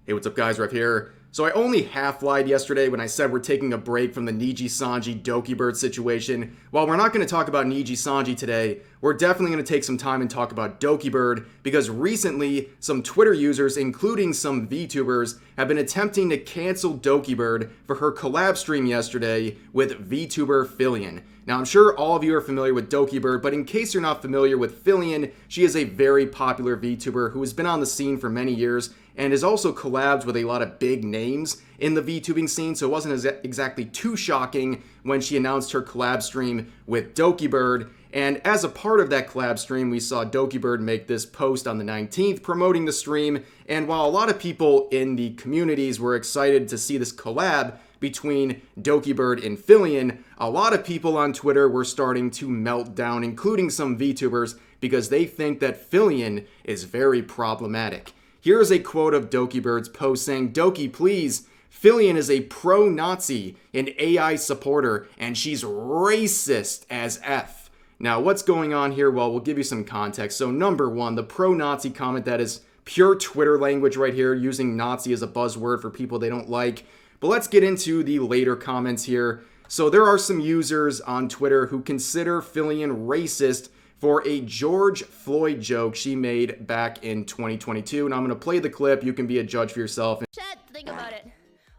Hey, what's up guys, Rev here. So I only half-lied yesterday when I said we're taking a break from the Niji Sanji Dokibird situation. While we're not going to talk about Niji Sanji today, we're definitely going to take some time and talk about Dokibird because recently some Twitter users, including some VTubers, have been attempting to cancel Dokibird for her collab stream yesterday with VTuber Fillion. Now, I'm sure all of you are familiar with Dokibird, but in case you're not familiar with Fillion, she is a very popular VTuber who has been on the scene for many years and has also collabed with a lot of big names in the VTubing scene, so it wasn't exactly too shocking when she announced her collab stream with Dokibird. And as a part of that collab stream, we saw Dokibird make this post on the 19th promoting the stream, and while a lot of people in the communities were excited to see this collab between Dokibird and Fillion, a lot of people on Twitter were starting to melt down, including some VTubers, because they think that Fillion is very problematic. Here is a quote of Dokibird's post saying, "Doki, please, Fillion is a pro-Nazi, an AI supporter, and she's racist as F." Now, what's going on here? Well, we'll give you some context. So, number one, the pro-Nazi comment, that is pure Twitter language right here, using Nazi as a buzzword for people they don't like. But let's get into the later comments here. So, there are some users on Twitter who consider Fillion racist for a George Floyd joke she made back in 2022. And I'm going to play the clip. You can be a judge for yourself. Chat, think about it.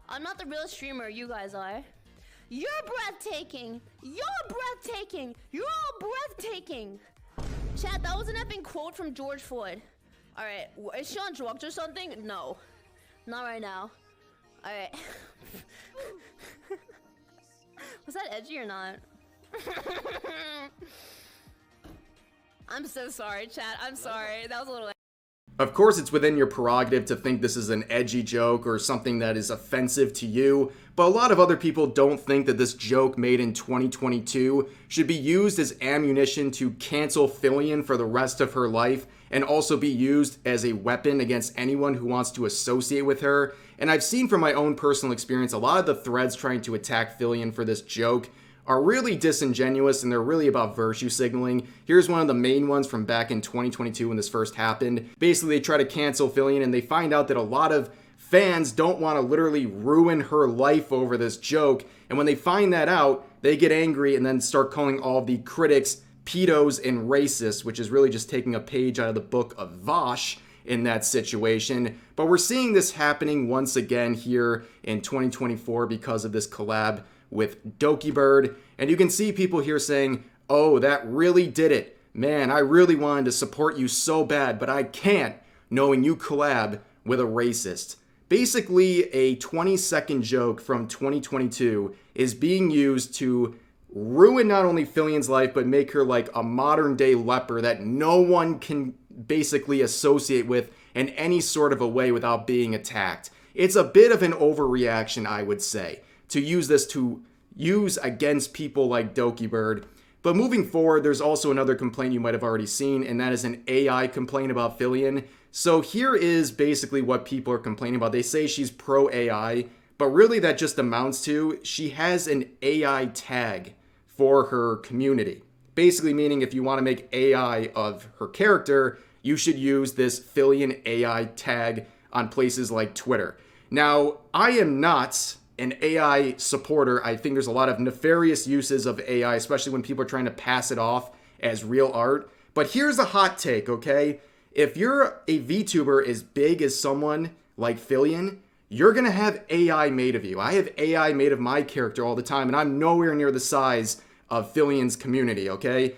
I'm not the real streamer, you guys are. You're breathtaking. You're breathtaking. You're all breathtaking. Chat, that was an effing quote from George Floyd. Alright, is she on drugs or something? No. Not right now. Alright. Was that edgy or not? I'm so sorry, chat. I'm sorry. That was a little... Of course, it's within your prerogative to think this is an edgy joke or something that is offensive to you, but a lot of other people don't think that this joke made in 2022 should be used as ammunition to cancel Fillion for the rest of her life and also be used as a weapon against anyone who wants to associate with her. And I've seen from my own personal experience, a lot of the threads trying to attack Fillion for this joke are really disingenuous, and they're really about virtue signaling. Here's one of the main ones from back in 2022 when this first happened. Basically, they try to cancel Fillion, and they find out that a lot of fans don't want to literally ruin her life over this joke. And when they find that out, they get angry and then start calling all of the critics pedos and racists, which is really just taking a page out of the book of Vosh in that situation. But we're seeing this happening once again here in 2024 because of this collab with Dokibird, and you can see people here saying, "Oh, that really did it. Man, I really wanted to support you so bad, but I can't, knowing you collab with a racist." Basically, a 20-second joke from 2022 is being used to ruin not only Fillion's life, but make her like a modern-day leper that no one can basically associate with in any sort of a way without being attacked. It's a bit of an overreaction, I would say, to use this to use against people like Dokibird. But moving forward, there's also another complaint you might have already seen, and that is an AI complaint about Fillion. So here is basically what people are complaining about. They say she's pro-AI, but really that just amounts to she has an AI tag for her community. Basically meaning if you want to make AI of her character, you should use this Fillion AI tag on places like Twitter. Now, I am not an AI supporter. I think there's a lot of nefarious uses of AI, especially when people are trying to pass it off as real art. But here's a hot take, okay? If you're a VTuber as big as someone like Fillion, you're gonna have AI made of you. I have AI made of my character all the time, and I'm nowhere near the size of Fillion's community, okay?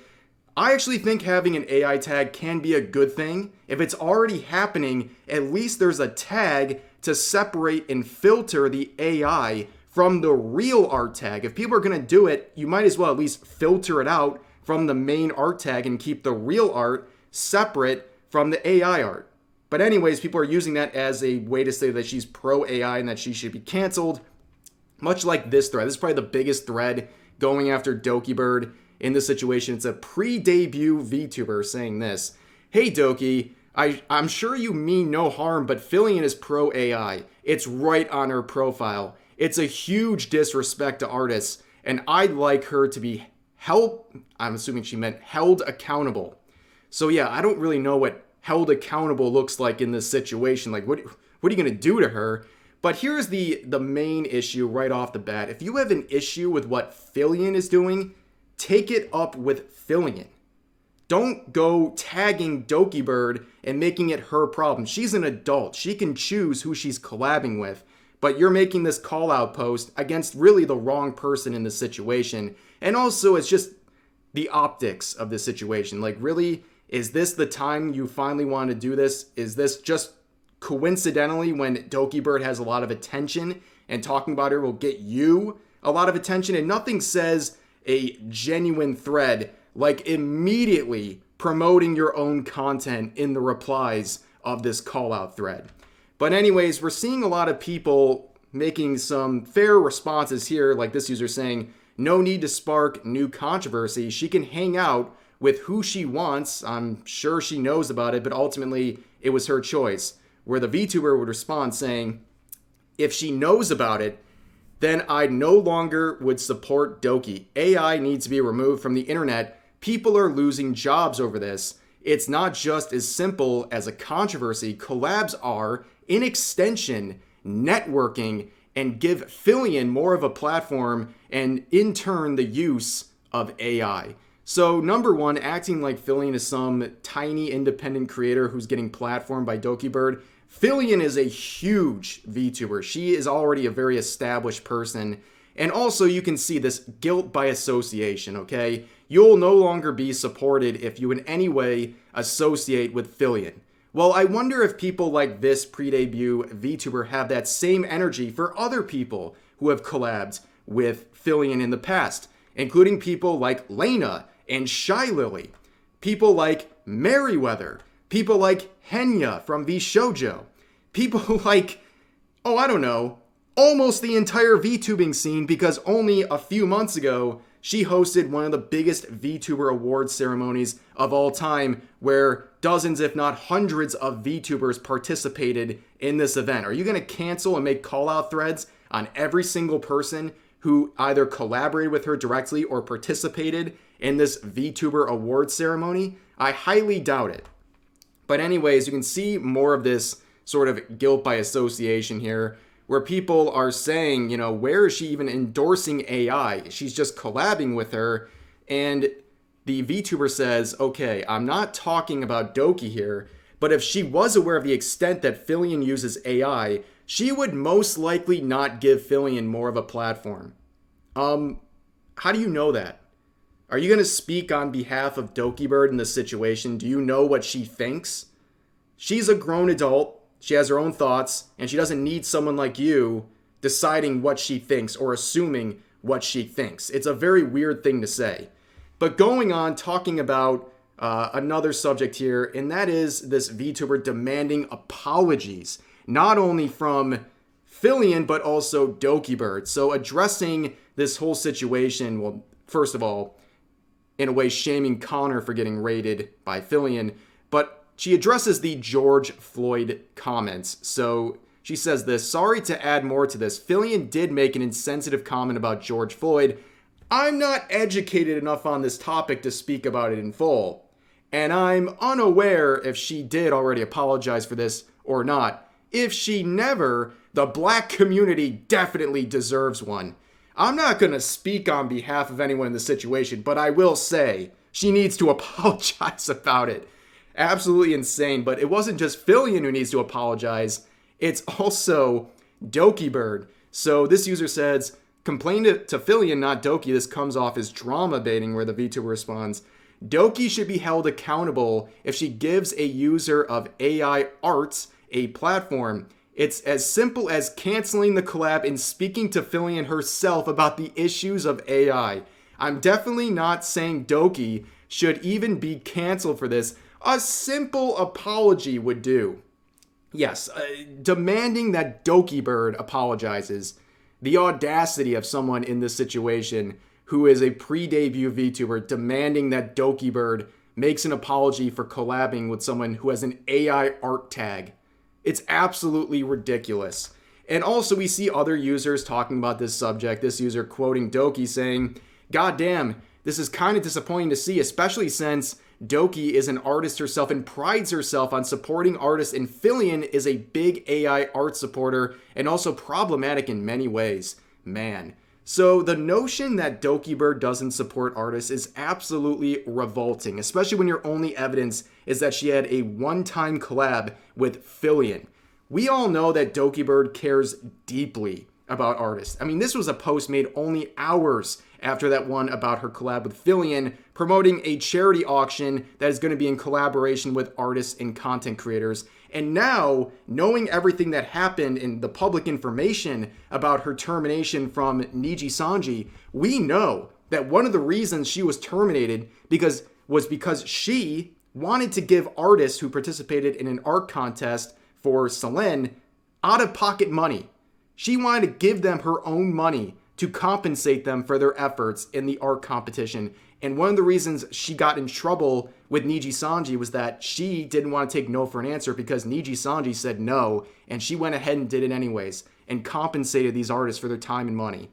I actually think having an AI tag can be a good thing. If it's already happening, at least there's a tag to separate and filter the AI from the real art tag. If people are going to do it, you might as well at least filter it out from the main art tag and keep the real art separate from the AI art. But anyways, people are using that as a way to say that she's pro-AI and that she should be canceled. Much like this thread. This is probably the biggest thread going after Dokibird in this situation. It's a pre-debut VTuber saying this: "Hey Doki, I'm sure you mean no harm, but Fillion is pro-AI. It's right on her profile. It's a huge disrespect to artists, and I'd like her to be I'm assuming she meant held accountable." So yeah, I don't really know what held accountable looks like in this situation. Like, what are you going to do to her? But here's the main issue right off the bat. If you have an issue with what Fillion is doing, take it up with Fillion. Don't go tagging Dokibird and making it her problem. She's an adult. She can choose who she's collabing with. But you're making this call-out post against really the wrong person in the situation. And also, it's just the optics of the situation. Like, really, is this the time you finally want to do this? Is this just coincidentally when Dokibird has a lot of attention and talking about her will get you a lot of attention? And nothing says a genuine thread like immediately promoting your own content in the replies of this call-out thread. But anyways, we're seeing a lot of people making some fair responses here, like this user saying, no need to spark new controversy. She can hang out with who she wants. I'm sure she knows about it, but ultimately it was her choice. Where the VTuber would respond saying, if she knows about it, then I no longer would support Doki. AI needs to be removed from the internet. People are losing jobs over this. It's not just as simple as a controversy. Collabs are, in extension, networking and give Fillion more of a platform and, in turn, the use of AI. So, number one, acting like Fillion is some tiny independent creator who's getting platformed by Dokibird. Fillion is a huge VTuber. She is already a very established person. And also, you can see this guilt by association, okay? You'll no longer be supported if you in any way associate with Fillion. Well, I wonder if people like this pre-debut VTuber have that same energy for other people who have collabed with Fillion in the past, including people like Lena and Shy Lily, people like Merryweather, people like Henya from VShojo, people like, oh, I don't know, almost the entire VTubing scene, because only a few months ago, she hosted one of the biggest VTuber awards ceremonies of all time, where dozens, if not hundreds, of VTubers participated in this event. Are you going to cancel and make call-out threads on every single person who either collaborated with her directly or participated in this VTuber award ceremony? I highly doubt it. But anyways, you can see more of this sort of guilt by association here, where people are saying, you know, where is she even endorsing AI? She's just collabing with her. And the VTuber says, okay, I'm not talking about Doki here, but if she was aware of the extent that Fillion uses AI, she would most likely not give Fillion more of a platform. How do you know that? Are you going to speak on behalf of Dokibird in this situation? Do you know what she thinks? She's a grown adult. She has her own thoughts, and she doesn't need someone like you deciding what she thinks or assuming what she thinks. It's a very weird thing to say. But going on, talking about another subject here, and that is this VTuber demanding apologies, not only from Fillion, but also Dokibird. So addressing this whole situation, well, first of all, in a way shaming Connor for getting raided by Fillion, but she addresses the George Floyd comments. So she says this, sorry to add more to this. Fillion did make an insensitive comment about George Floyd. I'm not educated enough on this topic to speak about it in full. And I'm unaware if she did already apologize for this or not. If she never, the black community definitely deserves one. I'm not going to speak on behalf of anyone in the situation, but I will say she needs to apologize about it. Absolutely insane, but it wasn't just Fillion who needs to apologize. It's also Dokibird. So this user says, complain to Fillion, not Doki. This comes off as drama baiting, where the VTuber responds, Doki should be held accountable if she gives a user of AI arts a platform. It's as simple as canceling the collab and speaking to Fillion herself about the issues of AI. I'm definitely not saying Doki should even be canceled for this. A simple apology would do. Yes, demanding that Dokibird apologizes. The audacity of someone in this situation who is a pre-debut VTuber demanding that Dokibird makes an apology for collabing with someone who has an AI art tag. It's absolutely ridiculous. And also we see other users talking about this subject. This user quoting Doki saying, God damn, this is kind of disappointing to see, especially since Doki is an artist herself and prides herself on supporting artists, and Fillion is a big AI art supporter and also problematic in many ways. Man. So the notion that Doki Bird doesn't support artists is absolutely revolting, especially when your only evidence is that she had a one-time collab with Fillion. We all know that Doki Bird cares deeply about artists. I mean, this was a post made only hours after that one about her collab with Fillion, promoting a charity auction that is going to be in collaboration with artists and content creators. And now, knowing everything that happened in the public information about her termination from Niji Sanji, we know that one of the reasons she was terminated was because she wanted to give artists who participated in an art contest for Selene out-of-pocket money. She wanted to give them her own money to compensate them for their efforts in the art competition. And one of the reasons she got in trouble with Niji Sanji was that she didn't want to take no for an answer because Niji Sanji said no, and she went ahead and did it anyways and compensated these artists for their time and money.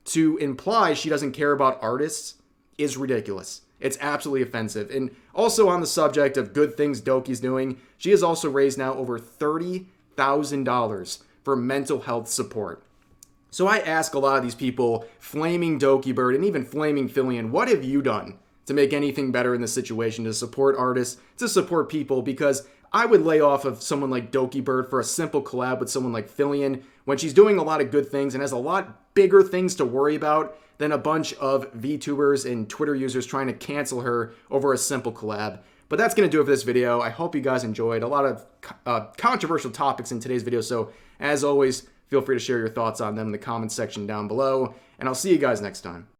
To imply she doesn't care about artists is ridiculous. It's absolutely offensive. And also on the subject of good things Doki's doing, she has also raised now over $30,000 for mental health support. So I ask a lot of these people, flaming Doki Bird and even flaming Fillion, what have you done to make anything better in this situation, to support artists, to support people? Because I would lay off of someone like Doki Bird for a simple collab with someone like Fillion when she's doing a lot of good things and has a lot bigger things to worry about than a bunch of VTubers and Twitter users trying to cancel her over a simple collab. But that's going to do it for this video. I hope you guys enjoyed. A lot of controversial topics in today's video, so as always, feel free to share your thoughts on them in the comments section down below, and I'll see you guys next time.